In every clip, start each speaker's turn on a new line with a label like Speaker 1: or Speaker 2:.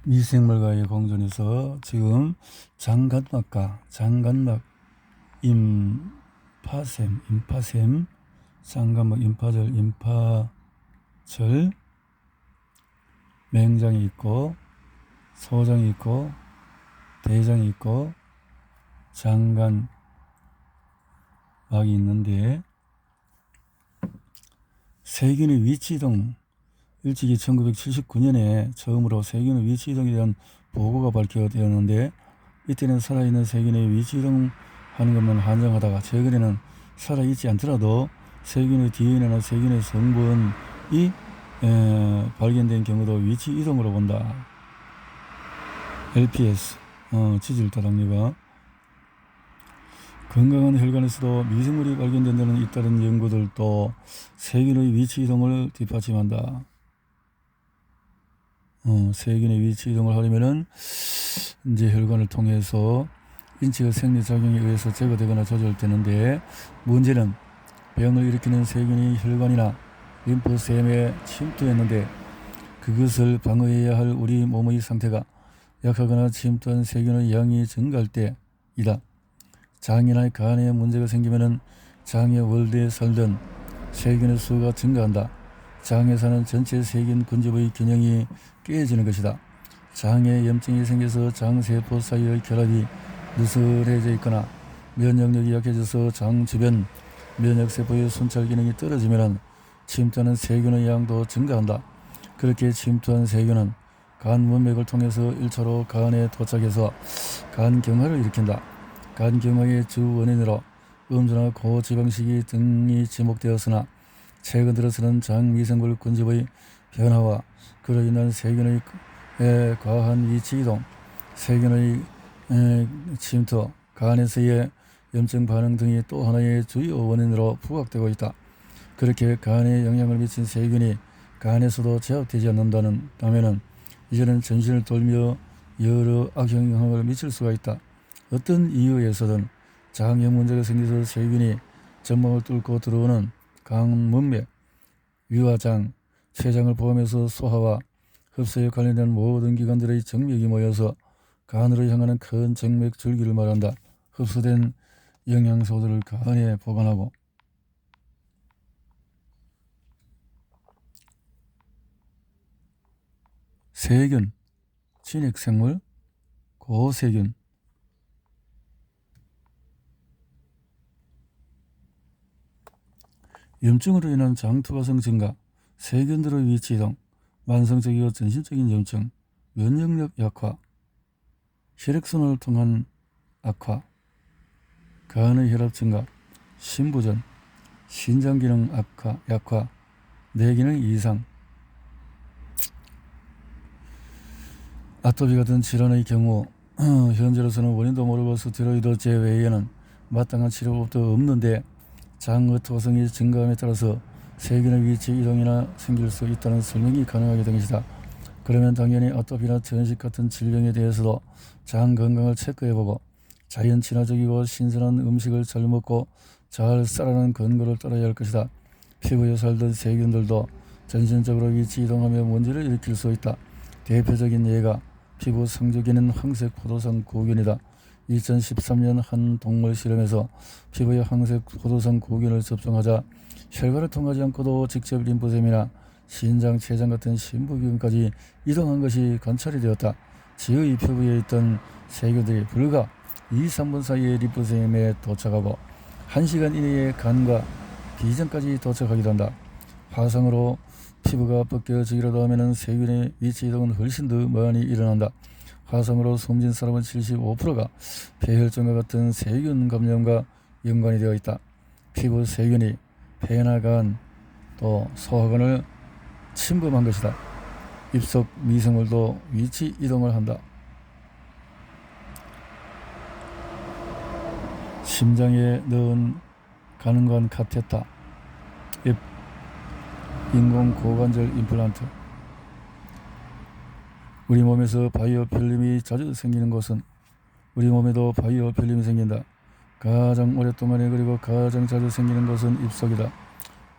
Speaker 1: 미생물과의 공존에서 지금 장간막과 장간막 임파샘, 장간막 임파절, 맹장이 있고 소장이 있고 대장이 있고 장간막이 있는데 세균의 위치 이동, 일찍이 1979년에 처음으로 세균의 위치 이동에 대한 보고가 발표되었는데, 이때는 살아있는 세균의 위치 이동하는 것만 한정하다가 최근에는 살아있지 않더라도 세균의 DNA나 세균의 성분이 발견된 경우도 위치 이동으로 본다. LPS, 지질다당류가 건강한 혈관에서도 미생물이 발견된다는 잇따른 연구들도 세균의 위치 이동을 뒷받침한다. 세균의 위치 이동을 하려면은 이제 혈관을 통해서 인체의 생리작용에 의해서 제거되거나 조절되는데, 문제는 병을 일으키는 세균이 혈관이나 림프샘에 침투했는데 그것을 방어해야 할 우리 몸의 상태가 약하거나 침투한 세균의 양이 증가할 때이다. 장이나 간에 문제가 생기면은 장의 월드에 살던 세균의 수가 증가한다. 장에 사는 전체 세균 군집의 균형이 깨지는 것이다. 장에 염증이 생겨서 장세포 사이의 결합이 느슨해져 있거나 면역력이 약해져서 장 주변 면역세포의 순찰 기능이 떨어지면 침투하는 세균의 양도 증가한다. 그렇게 침투한 세균은 간 문맥을 통해서 1차로 간에 도착해서 간경화를 일으킨다. 간경화의 주 원인으로 음주나 고지방식이 등이 지목되었으나 최근 들어서는 장미생물 군집의 변화와 그로 인한 세균의 과한 위치 이동, 세균의 침투, 간에서의 염증 반응 등이 또 하나의 주요 원인으로 부각되고 있다. 그렇게 간에 영향을 미친 세균이 간에서도 제압되지 않는다면 이제는 전신을 돌며 여러 악영향을 미칠 수가 있다. 어떤 이유에서든 장에 문제가 생겨서 세균이 점막을 뚫고 들어오는 강문맥, 위화장, 췌장을 포함해서 소화와 흡수에 관련된 모든 기관들의 정맥이 모여서 간으로 향하는 큰 정맥 줄기를 말한다. 흡수된 영양소들을 간에 보관하고 세균, 진핵생물, 고세균, 염증으로 인한 장투과성 증가, 세균들의 위치 이동, 만성적이고 전신적인 염증, 면역력 약화, 혈액순환을 통한 악화, 간의 혈압 증가, 심부전, 신장기능 약화, 뇌기능 이상, 아토피 같은 질환의 경우 현재로서는 원인도 모르고 스테로이드 제외에는 마땅한 치료법도 없는데, 장의토성이 증가함에 따라서 세균의 위치 이동이나 생길 수 있다는 설명이 가능하게 된 것이다. 그러면 당연히 아토피나 전식 같은 질병에 대해서도 장 건강을 체크해보고 자연 친화적이고 신선한 음식을 잘 먹고 잘 살아가는 권고를 따라야 할 것이다. 피부에 살던 세균들도 전신적으로 위치 이동하며 문제를 일으킬 수 있다. 대표적인 예가 피부 상주기는 황색 포도상 구균이다. 2013년 한 동물 실험에서 피부에 황색 포도상 구균을 접종하자 혈관을 통하지 않고도 직접 림프샘이나 신장, 췌장 같은 심부기관까지 이동한 것이 관찰이 되었다. 지의 피부에 있던 세균들이 불과 2~3분 사이에 림프샘에 도착하고 1시간 이내에 간과 비장까지 도착하기도 한다. 화상으로 피부가 벗겨지기라도 하면 세균의 위치 이동은 훨씬 더 많이 일어난다. 화상으로 숨진 사람은 75%가 폐혈증과 같은 세균 감염과 연관이 되어 있다. 피부 세균이 폐나 간, 또 소화관을 침범한 것이다. 입속 미생물도 위치 이동을 한다. 심장에 넣은 가능관 카테터, 인공 고관절 임플란트. 우리 몸에서 바이오 필름이 자주 생기는 곳은 우리 몸에도 바이오 필름이 생긴다. 가장 오랫동안에 그리고 가장 자주 생기는 곳은 입속이다.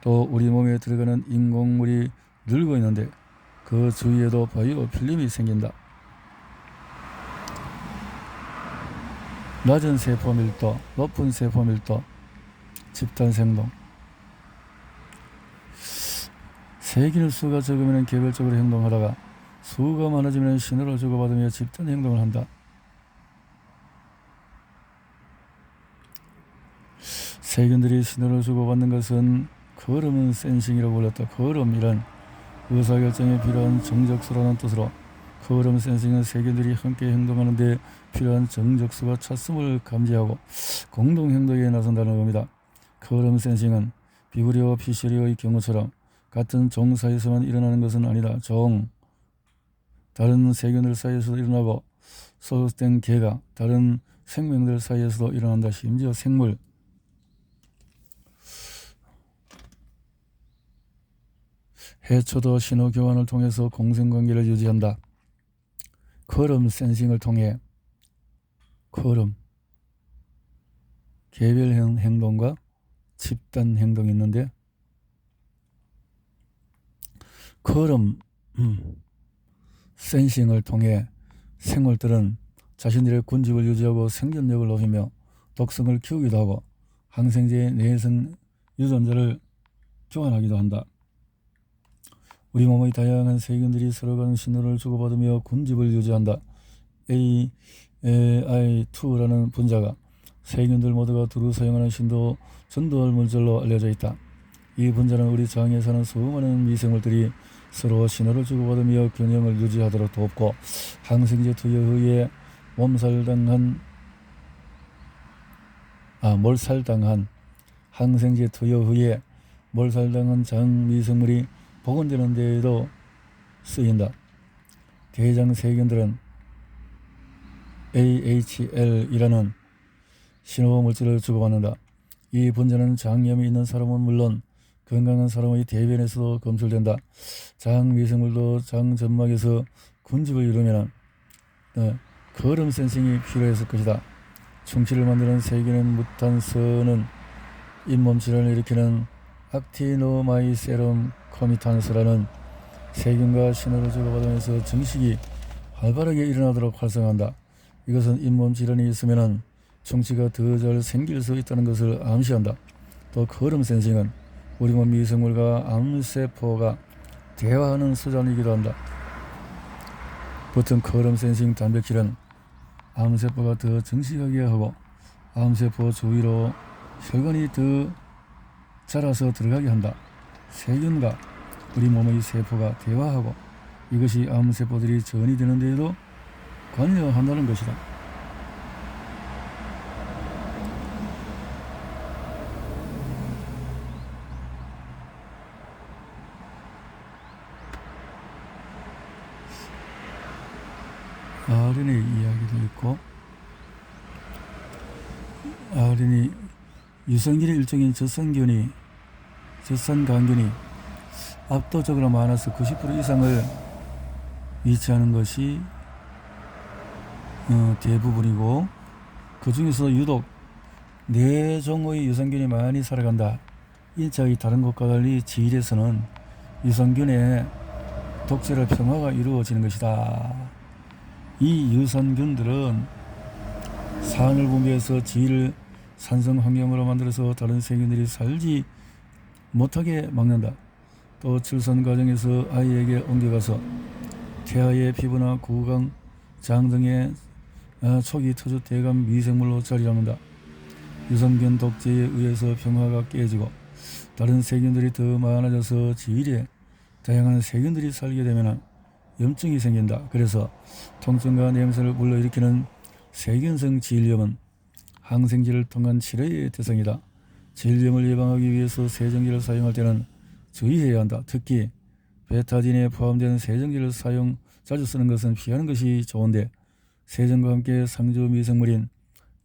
Speaker 1: 또 우리 몸에 들어가는 인공물이 늘고 있는데 그 주위에도 바이오 필름이 생긴다. 낮은 세포 밀도, 높은 세포 밀도, 집단 생동. 세균의 수가 적으면 개별적으로 행동하다가 수가 많아지면 신호를 주고받으며 집단 행동을 한다. 세균들이 신호를 주고받는 것은 거름 센싱이라고 불렸다. 거름이란 의사결정에 필요한 정적수라는 뜻으로, 거름 센싱은 세균들이 함께 행동하는 데 필요한 정적수가 찼음을 감지하고 공동행동에 나선다는 겁니다. 거름 센싱은 비브리오 피셔리의 경우처럼 같은 종 사이에서만 일어나는 것은 아니다. 다른 세균들 사이에서도 일어나고 소속된 개가 다른 생명들 사이에서도 일어난다. 심지어 생물, 해초도 신호 교환을 통해서 공생관계를 유지한다. 거름 센싱을 통해 거름, 개별 행동과 집단 행동이 있는데, 거름 센싱을 통해 생물들은 자신들의 군집을 유지하고 생존력을 높이며 독성을 키우기도 하고 항생제의 내성 유전자를 교환하기도 한다. 우리 몸의 다양한 세균들이 서로 간 신호를 주고받으며 군집을 유지한다. AI2라는 분자가 세균들 모두가 두루 사용하는 전도할 물질로 알려져 있다. 이 분자는 우리 장에 사는 수많은 미생물들이 서로 신호를 주고받으며 균형을 유지하도록 돕고, 항생제 투여 후에 몰살당한 항생제 투여 후에 몰살당한 장 미생물이 복원되는 데에도 쓰인다. 대장 세균들은 AHL이라는 신호 물질을 주고받는다. 이 분자는 장염이 있는 사람은 물론 건강한 사람의 대변에서도 검출된다. 장 미생물도 장 점막에서 군집을 이루면 거름 센싱이 필요했을 것이다. 충치를 만드는 세균인 무탄스는 잇몸 질환을 일으키는 악티노마이세럼 코미탄스라는 세균과 신호를 주고받으면서 증식이 활발하게 일어나도록 활성화한다. 이것은 잇몸 질환이 있으면 충치가 더 잘 생길 수 있다는 것을 암시한다. 또 거름 센싱은 우리 몸 미생물과 암세포가 대화하는 수단이기도 한다. 보통 거름 센싱 단백질은 암세포가 더 증식하게 하고 암세포 주위로 혈관이 더 자라서 들어가게 한다. 세균과 우리 몸의 세포가 대화하고 이것이 암세포들이 전이 되는 데에도 관여한다는 것이다. RNA 이야기도 있고, RNA 유선균의 일종인 젖산간균이 압도적으로 많아서 90% 이상을 위치하는 것이 대부분이고, 그 중에서 유독 4종의 유산균이 많이 살아간다. 인체의 다른 것과 달리 지일에서는 유산균의 독재를 평화가 이루어지는 것이다. 이 유산균들은 산을 분비해서 지일을 산성 환경으로 만들어서 다른 세균들이 살지 못하게 막는다. 또 출산 과정에서 아이에게 옮겨가서 태아의 피부나 구강, 장 등의 초기 터주 대감 미생물로 자리 잡는다. 유산균 독재에 의해서 평화가 깨지고 다른 세균들이 더 많아져서 지일에 다양한 세균들이 살게 되면 염증이 생긴다. 그래서 통증과 냄새를 불러일으키는 세균성 지일염은 항생제를 통한 치료의 대상이다. 질염을 예방하기 위해서 세정제를 사용할 때는 주의해야 한다. 특히 베타딘에 포함된 세정제를 자주 쓰는 것은 피하는 것이 좋은데, 세정과 함께 상주 미생물인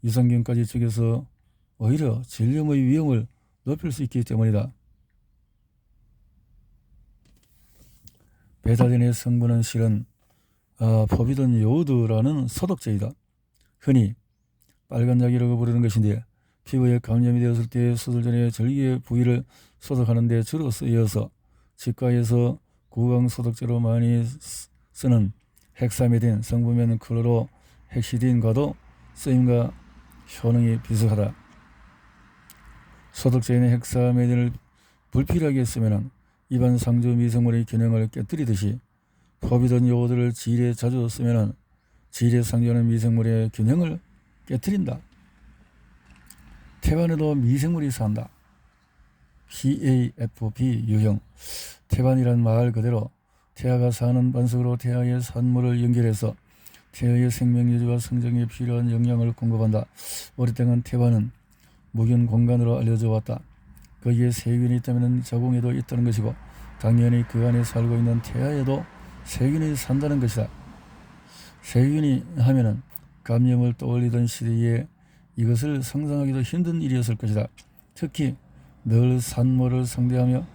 Speaker 1: 유산균까지 죽여서 오히려 질염의 위험을 높일 수 있기 때문이다. 베타딘의 성분은 실은 포비돈 요오드라는 소독제이다. 흔히 빨간 약이라고 부르는 것인데, 피부에 감염이 되었을 때 수술 전에 절개 부위를 소독하는 데 주로 쓰여서 치과에서 구강 소독제로 많이 쓰는 헥사메딘 성분면 클로로 헥시딘과도 쓰임과 효능이 비슷하다. 소독제인의 헥사메딘을 불필요하게 쓰면 입안 상주 미생물의 균형을 깨뜨리듯이 포비든 요오드를 질에 자주 쓰면 질에 상주하는 미생물의 균형을 깨뜨린다. 태반에도 미생물이 산다. PAFP 유형. 태반이란 말 그대로 태아가 사는 반석으로 태아의 산물을 연결해서 태아의 생명 유지와 성장에 필요한 영양을 공급한다. 오랫동안 태반은 무균 공간으로 알려져 왔다. 거기에 세균이 있다면 자궁에도 있다는 것이고 당연히 그 안에 살고 있는 태아에도 세균이 산다는 것이다. 세균이 하면은 감염을 떠올리던 시대에 이것을 상상하기도 힘든 일이었을 것이다. 특히 늘 산모를 상대하며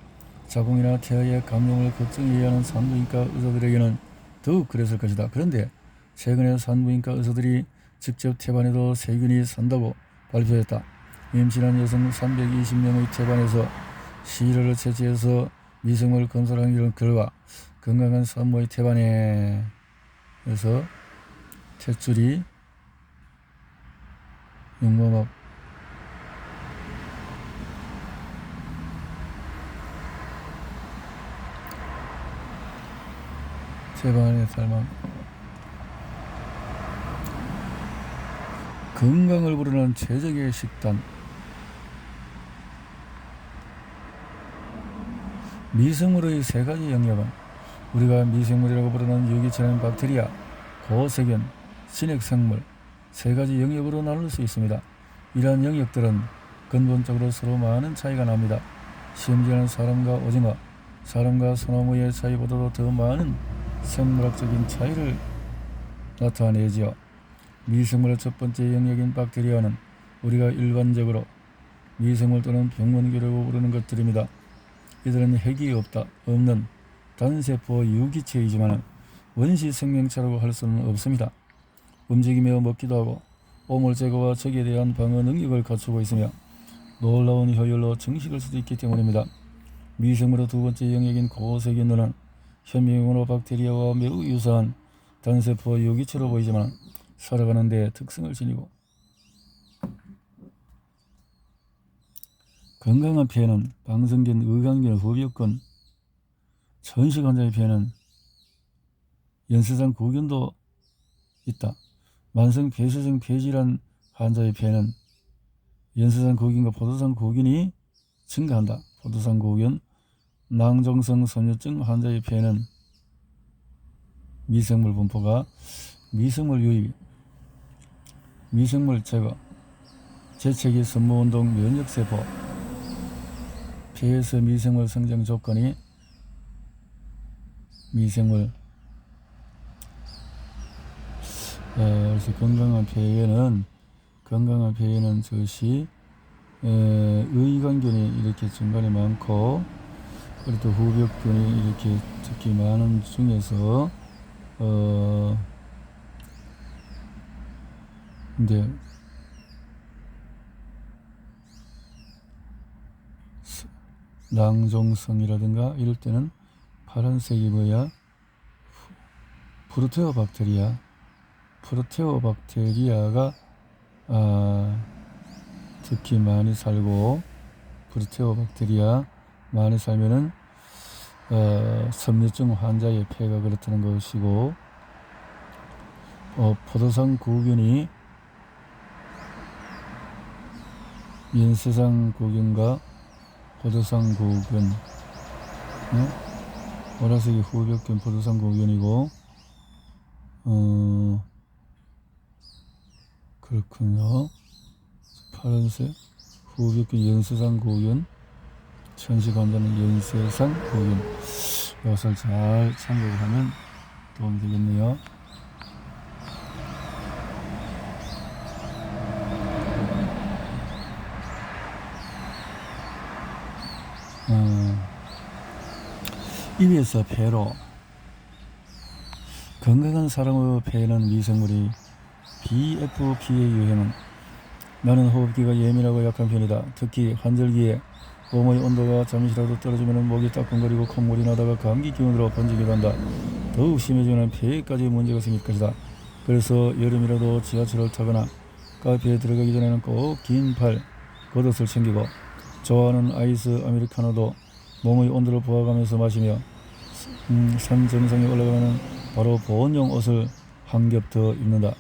Speaker 1: 자궁이나 태아의 감염을 걱정해야 하는 산부인과 의사들에게는 더욱 그랬을 것이다. 그런데 최근에 산부인과 의사들이 직접 태반에도 세균이 산다고 발표했다. 임신한 여성 320명의 태반에서 시러를 채취해서 미생물 검사한 결과 건강한 산모의 태반에서 탯줄이 용모막 태반에 닮아 건강을 부르는 최적의 식단. 미생물의 세 가지 영역은 우리가 미생물이라고 부르는 유기체는 박테리아, 고세균, 진핵생물 세 가지 영역으로 나눌 수 있습니다. 이러한 영역들은 근본적으로 서로 많은 차이가 납니다. 심지어는 사람과 오징어, 사람과 소나무의 차이보다도 더 많은 생물학적인 차이를 나타내지요. 미생물의 첫 번째 영역인 박테리아는 우리가 일반적으로 미생물 또는 병원균이라고 부르는 것들입니다. 이들은 핵이 없는 단세포 유기체이지만 원시 생명체라고 할 수는 없습니다. 움직이며 먹기도 하고 오물 제거와 적에 대한 방어 능력을 갖추고 있으며 놀라운 효율로 증식할 수도 있기 때문입니다. 미생물의 두 번째 영역인 고세균은 현미경으로 박테리아와 매우 유사한 단세포 유기체로 보이지만 살아가는 데 특성을 지니고 건강한 폐에는 방성균, 의강균, 후벽균, 천식 환자의 폐에는 연쇄상 구균도 있다. 만성 폐쇄성 폐질환 환자의 폐에는 연쇄상 구균과 포도상 구균이 증가한다. 포도상 구균, 낭종성 섬유증 환자의 폐에는 미생물 분포가 미생물 유입, 미생물 제거, 재채기 선모운동 면역세포, 폐에서 미생물 성장 조건이 미생물 그래서 건강한 폐에는 즉시 의관균이 이렇게 중간에 많고 그리고 또 후벽균이 이렇게 특히 많은 중에서 근데 낭종성이라든가 이럴 때는 파란색이 뭐야? 프로테오박테리아가 특히 많이 살고 프로테오박테리아 많이 살면은 섬유증 환자의 폐가 그렇다는 것이고 포도상 구균이 연쇄상 구균과 포도상 구균, 보라색이 후벽균 포도상 구균이고 그렇군요. 파란색 후벽균 연쇄상 구균, 천식 환자는 연쇄상 구균. 이것을 잘 참고를 하면 도움이 되겠네요. 입에서 폐로. 건강한 사람의 폐에는 미생물이 BFP의 유형은 나는 호흡기가 예민하고 약한 편이다. 특히 환절기에 몸의 온도가 잠시라도 떨어지면 목이 따끔거리고 콧물이 나다가 감기 기운으로 번지기도 한다. 더욱 심해지면 폐에까지 문제가 생길 것이다. 그래서 여름이라도 지하철을 타거나 카페에 들어가기 전에는 꼭 긴 팔, 겉옷을 챙기고 좋아하는 아이스 아메리카노도 몸의 온도를 부어가면서 마시며 산 정상에 올라가면 바로 보온용 옷을 한 겹 더 입는다.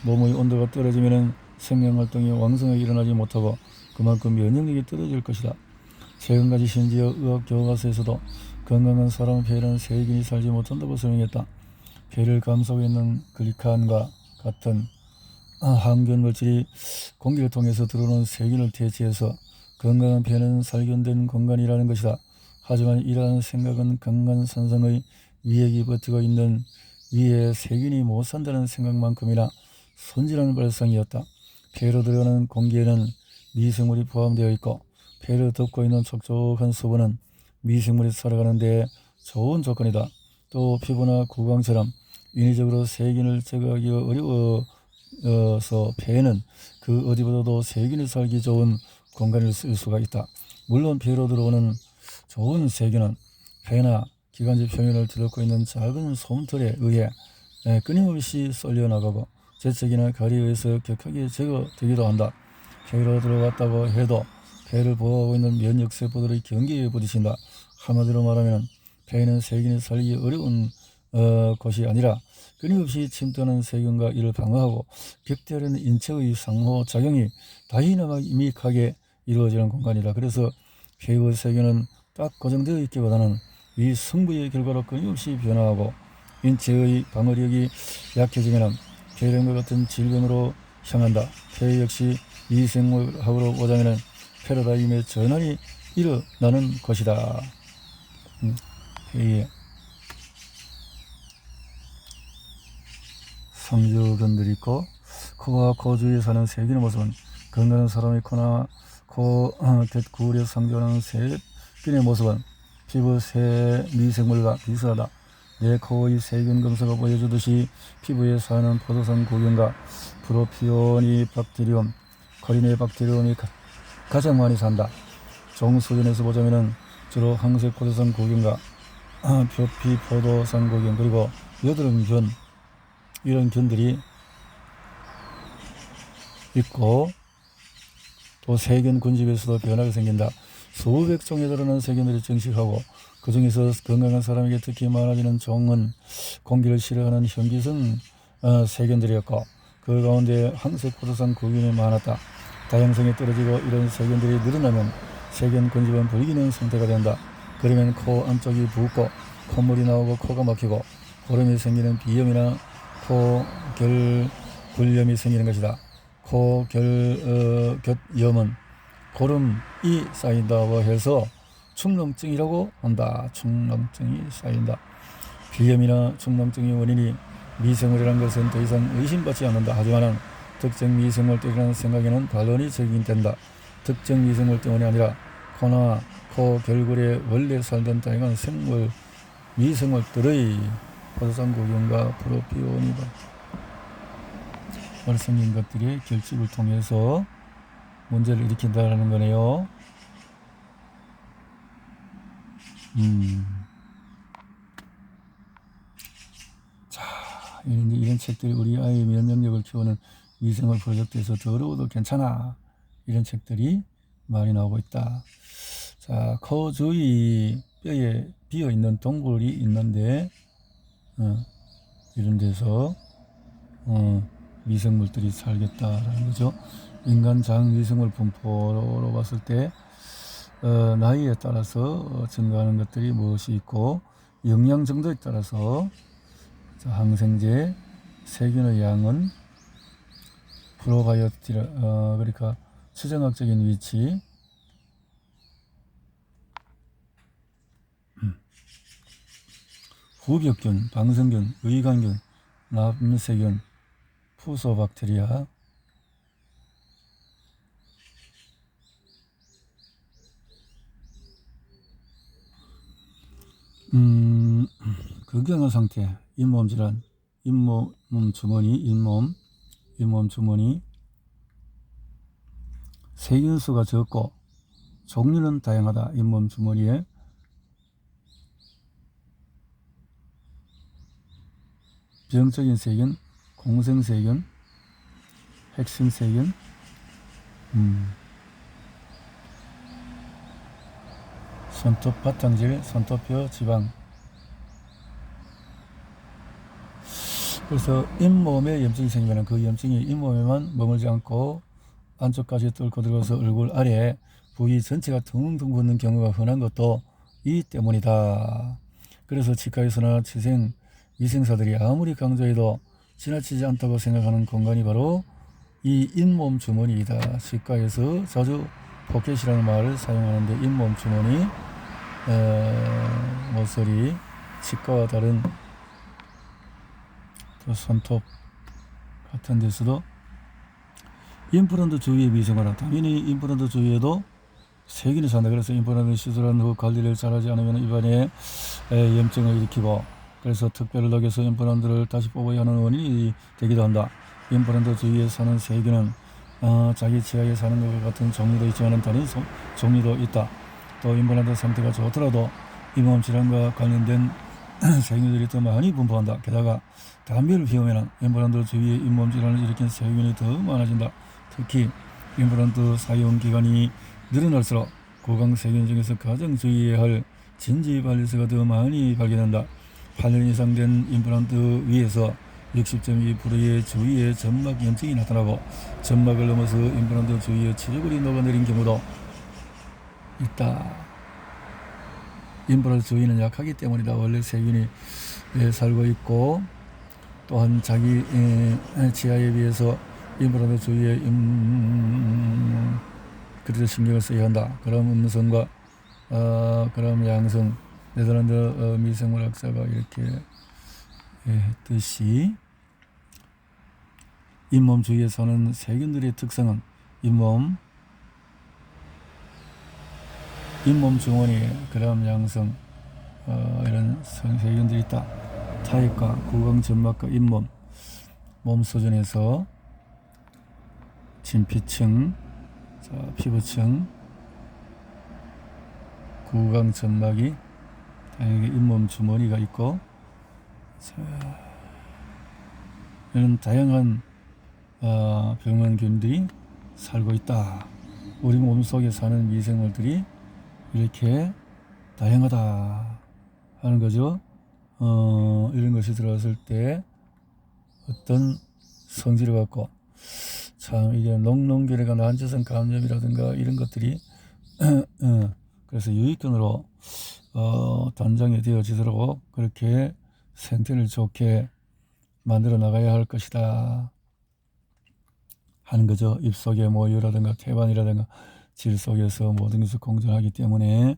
Speaker 1: 몸의 온도가 떨어지면 생명활동이 왕성하게 일어나지 못하고 그만큼 면역력이 떨어질 것이다. 최근까지 심지어 의학 교과서에서도 건강한 사람의 폐에는 세균이 살지 못한다고 설명했다. 폐를 감싸고 있는 글리칸과 같은 항균 물질이 공기를 통해서 들어오는 세균을 대체해서 건강한 폐는 살균된 공간이라는 것이다. 하지만 이러한 생각은 강간산성의 위액이 버티고 있는 위에 세균이 못 산다는 생각만큼이나 손질한 발상이었다. 폐로 들어오는 공기에는 미생물이 포함되어 있고 폐를 덮고 있는 촉촉한 수분은 미생물이 살아가는 데 좋은 조건이다. 또 피부나 구강처럼 인위적으로 세균을 제거하기가 어려워서 폐는 그 어디보다도 세균이 살기 좋은 공간일 수가 있다. 물론 폐로 들어오는 좋은 세균은 폐나 기관지 표면을 뒤덮고 있는 작은 솜털에 의해 끊임없이 쏠려나가고 재채기나 가리에 의해서 격하게 제거되기도 한다. 폐로 들어갔다고 해도 폐를 보호하고 있는 면역세포들의 경계에 부딪힌다. 한마디로 말하면 폐는 세균이 살기 어려운 곳이 아니라 끊임없이 침투하는 세균과 이를 방어하고 격퇴하려는 인체의 상호작용이 다이나믹하게 이루어지는 공간이다. 그래서 폐의 세균은 딱 고정되어 있기보다는 이 성부의 결과로 끊임없이 변화하고 인체의 방어력이 약해지면 폐렴과 같은 질병으로 향한다. 폐 역시 미생물학으로 보자면 패러다임의 전환이 일어나는 것이다. 폐에 상주근들이 있고 코와 코 주위에 사는 세균의 모습은 건강한 사람의 코나 코 곁구리에 상주하는 세균의 모습은 피부 새 미생물과 비슷하다. 내 코의 세균 검사가 보여주듯이 피부에 사는 포도산 구균과 프로피오니 박테리움, 코리네 박테리움이 가장 많이 산다. 종 수준에서 보자면 주로 항색 포도산 구균과 표피 포도산 구균 그리고 여드름균 이런 균들이 있고 또 세균 군집에서도 변화가 생긴다. 수백 종에 달하는 세균들이 증식하고 그 중에서 건강한 사람에게 특히 많아지는 종은 공기를 싫어하는 현기성 세균들이었고 그 가운데 항색 포도산 구균이 많았다. 다양성이 떨어지고 이런 세균들이 늘어나면 세균 군집은 불기능 상태가 된다. 그러면 코 안쪽이 붓고 콧물이 나오고 코가 막히고 고름이 생기는 비염이나 코결굴염이 생기는 것이다. 코결곁염은 고름이 쌓인다고 해서 축농증이라고 한다. 축농증이 쌓인다. 비염이나 축농증의 원인이 미생물이라는 것은 더 이상 의심받지 않는다. 하지만 특정 미생물 때문이라는 생각에는 반론이 적용된다. 특정 미생물 때문이 아니라 코나 코 결골에 원래 살던 다양한 미생물들의 포도산구균과 프로피오니가 생긴 것들이 결집을 통해서 문제를 일으킨다는 거네요. 자, 이런 책들이 우리 아이의 면역력을 키우는 미생물 프로젝트에서 더 어려워도 괜찮아. 이런 책들이 많이 나오고 있다. 자, 코 주위 뼈에 비어있는 동굴이 있는데 이런 데서 미생물들이 살겠다라는 거죠. 인간 장 미생물 분포로 봤을 때 나이에 따라서 증가하는 것들이 무엇이 있고 영양 정도에 따라서 항생제, 세균의 양은 프로바이오티라 그러니까 수정학적인 위치, 후벽균, 방생균, 의관균, 남세균, 푸소박테리아, 건강한 상태, 잇몸 질환, 잇몸 주머니, 잇몸 주머니, 세균수가 적고 종류는 다양하다. 잇몸 주머니에 병적인 세균, 공생세균, 핵심 세균. 손톱 바탕질, 손톱뼈 지방. 그래서 잇몸에 염증이 생기면 그 염증이 잇몸에만 머물지 않고 안쪽까지 뚫고 들어가서 얼굴 아래 부위 전체가 둥둥 붓는 경우가 흔한 것도 이 때문이다. 그래서 치과에서나 위생사들이 아무리 강조해도 지나치지 않다고 생각하는 공간이 바로 이 잇몸 주머니이다. 치과에서 자주 포켓이라는 말을 사용하는데 잇몸 주머니, 모서리, 치과와 다른 또 손톱 같은 데서도 임플란트 주위에 미생활은 당연히 임플란트 주위에도 세균이 산다. 그래서 임플란트 시술한 후 관리를 잘하지 않으면 입안에 염증을 일으키고, 그래서 특별을 녹여서 임플란트를 다시 뽑아야 하는 원인이 되기도 한다. 임플란트 주위에 사는 세균은 자기 치아에 사는 것 같은 종류도 있지만 다른 종류도 있다. 또 임플란트 상태가 좋더라도 잇몸 질환과 관련된 세균들이 더 많이 분포한다. 게다가 담배를 피우면 임플란트 주위에 잇몸 질환을 일으키는 세균이 더 많아진다. 특히 임플란트 사용 기간이 늘어날수록 구강 세균 중에서 가장 주의해야 할 진지발리스가 더 많이 발견된다. 8년 이상 된 임플란트 위에서 60.2%의 주위에 점막 염증이 나타나고, 점막을 넘어서 임플란트 주위에 치주골이 녹아내린 경우도 있다. 임플란트 주위는 약하기 때문이다. 원래 세균이 살고 있고, 또한 자기 치아에 비해서 임플란트 주위에 그래서 신경을 써야 한다. 그럼 음성과 그럼 양성, 네덜란드 미생물학자가 이렇게 했듯이 잇몸 주위에 사는 세균들의 특성은 잇몸 주머니, 그럼 양성, 이런 세균들이 있다. 타입과 구강 점막과 잇몸, 몸 수준에서 진피층, 피부층, 구강 점막이 다양하게 잇몸 주머니가 있고, 이런 다양한 병원균들이 살고 있다. 우리 몸속에 사는 미생물들이 이렇게 다양하다 하는 거죠. 이런 것이 들어갔을 때 어떤 성질을 갖고, 참 이게 녹농결핵과 난치성 감염이라든가 이런 것들이 그래서 유익균으로 단장이 되어지도록 그렇게 생태를 좋게 만들어 나가야 할 것이다 하는 거죠. 입속의 모유라든가 태반이라든가 질 속에서 모든 것을 공존하기 때문에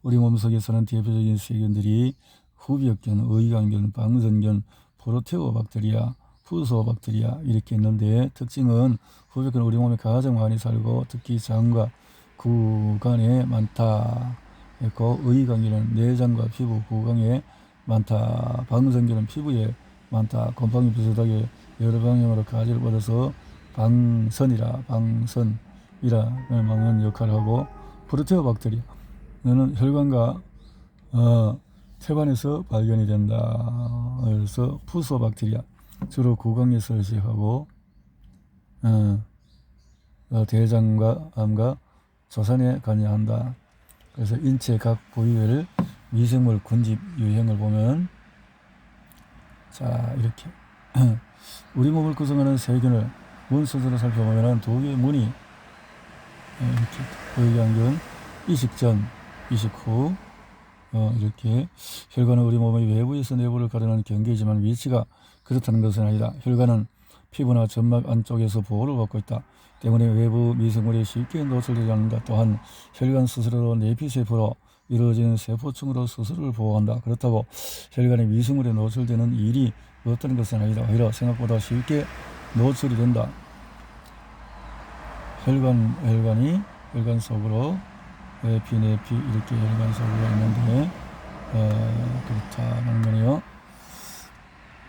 Speaker 1: 우리 몸속에서는 대표적인 세균들이 후비역균, 의강균, 방선균, 프로테오박테리아, 푸소박테리아 이렇게 있는데, 특징은 후비역균은 우리 몸에 가장 많이 살고 특히 장과 구간에 많다 했고, 의강균은 내장과 피부, 구강에 많다. 방선균은 피부에 많다. 곰팡이 비슷하게 여러 방향으로 가지를 뻗어서 방선이라 막는 역할을 하고, 프로테오박테리아는 혈관과 태반에서 발견이 된다. 그래서 푸소박테리아 주로 구강에서 서식하고 대장과 암과 조산에 관여한다. 그래서 인체 각 부위별 미생물 군집 유형을 보면, 자 이렇게 우리 몸을 구성하는 세균을 문 수준으로 살펴보면 두 개의 문이 이렇게 의강균, 이식 전, 이식 후 이렇게. 혈관은 우리 몸의 외부에서 내부를 가르는 경계이지만 위치가 그렇다는 것은 아니다. 혈관은 피부나 점막 안쪽에서 보호를 받고 있다. 때문에 외부 미생물이 쉽게 노출되지 않는다. 또한 혈관 스스로로 내피세포로 이루어지는 세포층으로 스스로를 보호한다. 그렇다고 혈관의 미생물에 노출되는 일이 없다는 것은 아니다. 오히려 생각보다 쉽게 노출이 된다. 혈관 속으로 내피 이렇게 혈관 속으로 있는데 그렇다는 거네요.